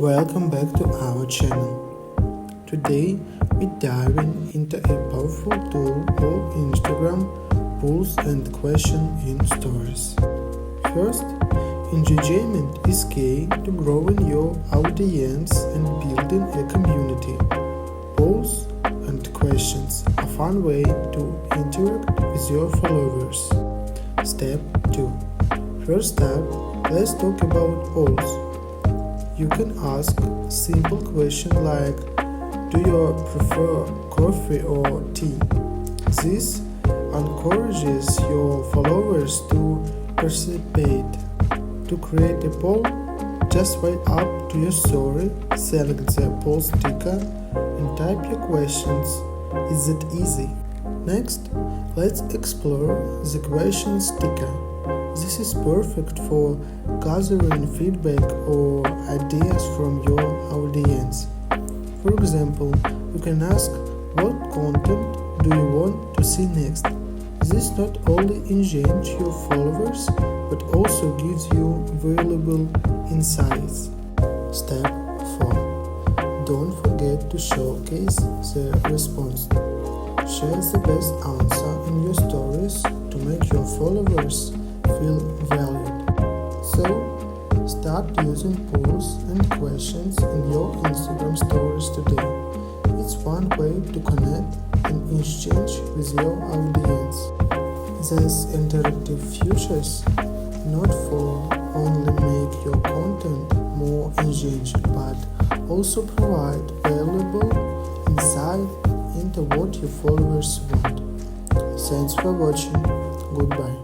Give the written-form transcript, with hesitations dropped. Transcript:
Welcome back to our channel. Today we're diving into a powerful tool called Instagram polls and questions in stories. First, engagement is key to growing your audience and building a community. Polls and questions are a fun way to interact with your followers. Step 2. First step, let's talk about polls. You can ask simple questions like, do you prefer coffee or tea? This encourages your followers to participate. To create a poll, just write up to your story, select the poll sticker and type your questions. Is it easy? Next, let's explore the question sticker. This is perfect for gathering feedback or ideas from your audience. For example, you can ask, what content do you want to see next? This not only engages your followers, but also gives you valuable insights. Step 4. Don't forget to showcase the response. Share the best answer in your stories to make your followers feel valued. So, start using polls and questions in your Instagram stories today. It's one way to connect and exchange with your audience. These interactive features not for only make your content more engaging, but also provide valuable insight into what your followers want. Thanks for watching. Goodbye.